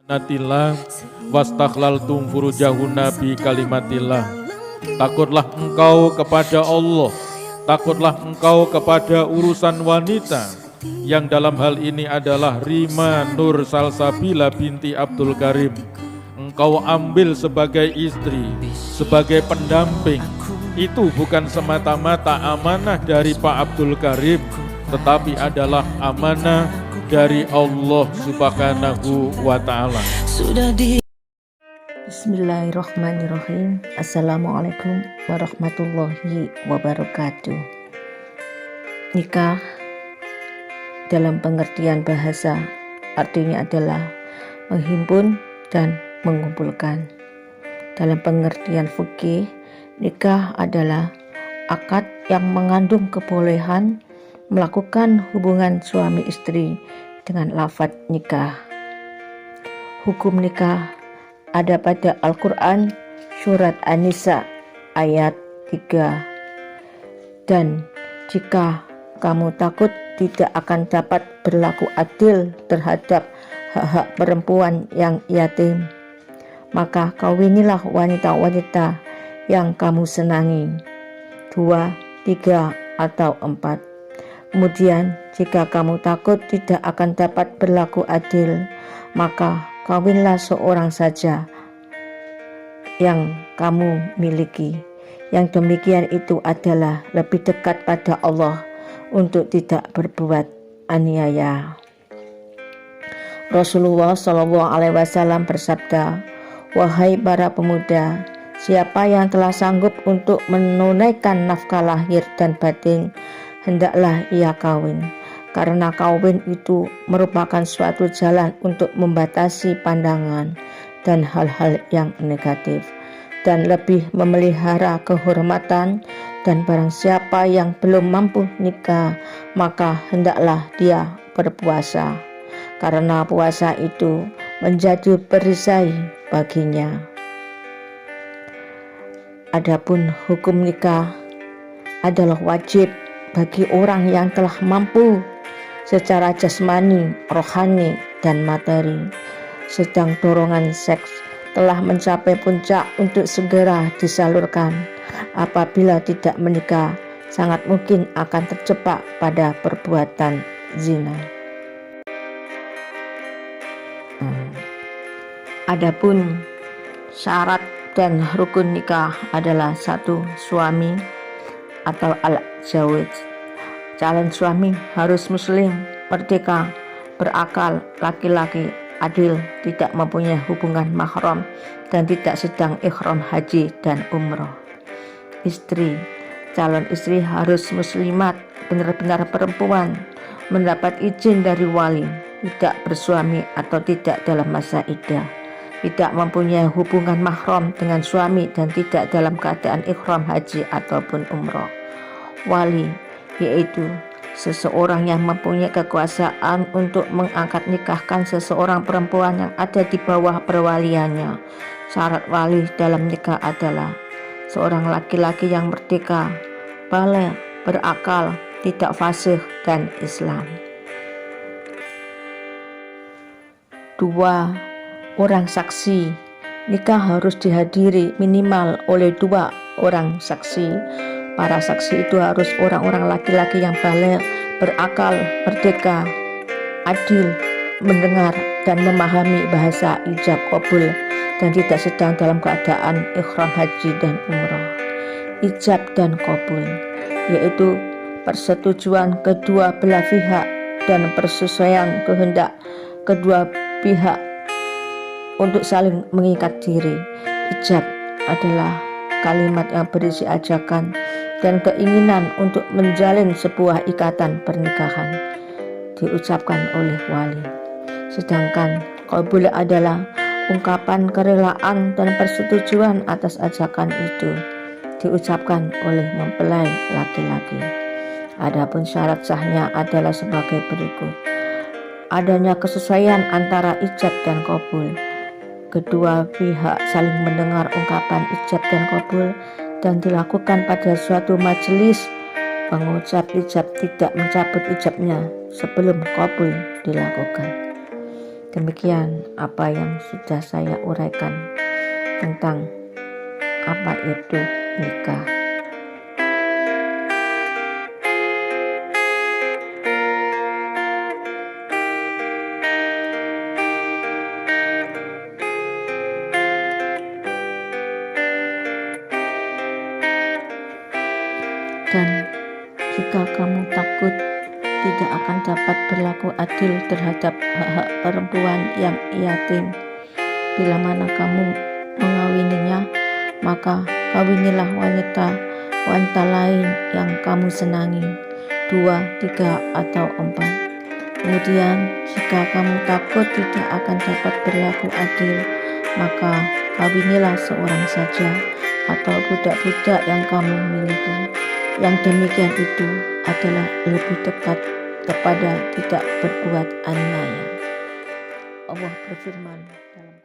natillah wastaklaltum furujahunna bi kalimatillah. Takutlah engkau kepada Allah, takutlah engkau kepada urusan wanita, yang dalam hal ini adalah Rima Nur Salsabila binti Abdul Karim. Engkau ambil sebagai istri, sebagai pendamping. Itu bukan semata-mata amanah dari Pak Abdul Karim, tetapi adalah amanah dari Allah Subhanahu wa Ta'ala. Bismillahirrahmanirrahim. Assalamualaikum warahmatullahi wabarakatuh. Nikah dalam pengertian bahasa artinya adalah menghimpun dan mengumpulkan. Dalam pengertian fikih, nikah adalah akad yang mengandung kebolehan melakukan hubungan suami istri dengan lafaz nikah. Hukum nikah ada pada Al-Quran surat An-Nisa ayat 3. Dan jika kamu takut tidak akan dapat berlaku adil terhadap hak-hak perempuan yang yatim, maka kawinilah wanita-wanita yang kamu senangi, 2, 3, atau 4. Kemudian jika kamu takut tidak akan dapat berlaku adil, maka kawinlah seorang saja yang kamu miliki. Yang demikian itu adalah lebih dekat pada Allah untuk tidak berbuat aniaya. Rasulullah SAW bersabda, "Wahai para pemuda, siapa yang telah sanggup untuk menunaikan nafkah lahir dan batin, hendaklah ia kawin. Karena kawin itu merupakan suatu jalan untuk membatasi pandangan dan hal-hal yang negatif, dan lebih memelihara kehormatan. Dan barang siapa yang belum mampu nikah, maka hendaklah dia berpuasa, karena puasa itu menjadi perisai baginya." Adapun hukum nikah adalah wajib bagi orang yang telah mampu secara jasmani, rohani, dan materi, sedang dorongan seks telah mencapai puncak untuk segera disalurkan. Apabila tidak menikah, sangat mungkin akan terjebak pada perbuatan zina. Adapun syarat dan rukun nikah adalah 1. Suami atau al-zawj. Calon suami harus muslim, merdeka, berakal, laki-laki, adil, tidak mempunyai hubungan mahram, dan tidak sedang ikhram haji dan umroh. Istri, calon istri harus muslimat, benar-benar perempuan, mendapat izin dari wali, tidak bersuami atau tidak dalam masa iddah, tidak mempunyai hubungan mahram dengan suami, dan tidak dalam keadaan ikhram haji ataupun umroh. Wali, yaitu seseorang yang mempunyai kekuasaan untuk mengangkat nikahkan seseorang perempuan yang ada di bawah perwaliannya. Syarat wali dalam nikah adalah seorang laki-laki yang merdeka, baligh, berakal, tidak fasih, dan Islam. 2. Orang saksi. Nikah harus dihadiri minimal oleh 2 orang saksi. Para saksi itu harus orang-orang laki-laki yang baligh, berakal, merdeka, adil, mendengar dan memahami bahasa ijab qabul, dan tidak sedang dalam keadaan ikhram haji dan umroh. Ijab dan qabul, yaitu persetujuan kedua belah pihak dan persesuaian kehendak kedua pihak untuk saling mengikat diri. Ijab adalah kalimat yang berisi ajakan dan keinginan untuk menjalin sebuah ikatan pernikahan, diucapkan oleh wali. Sedangkan qabul adalah ungkapan kerelaan dan persetujuan atas ajakan itu, diucapkan oleh mempelai laki-laki. Adapun syarat sahnya adalah sebagai berikut: adanya kesesuaian antara ijab dan qabul. Kedua pihak saling mendengar ungkapan ijab dan qabul dan dilakukan pada suatu majelis. Pengucap ijab tidak mencabut ijabnya sebelum qabul dilakukan. Demikian apa yang sudah saya uraikan tentang apa itu nikah. Dan jika kamu takut tidak akan dapat berlaku adil terhadap hak-hak perempuan yang yatim, bila mana kamu mengawininya, maka kawinilah wanita lain yang kamu senangi, 2, 3, atau 4. Kemudian jika kamu takut tidak akan dapat berlaku adil, maka kawinilah seorang saja atau budak-budak yang kamu miliki. Yang demikian itu adalah lebih dekat kepada tidak berbuat aniaya. Allah berfirman dalam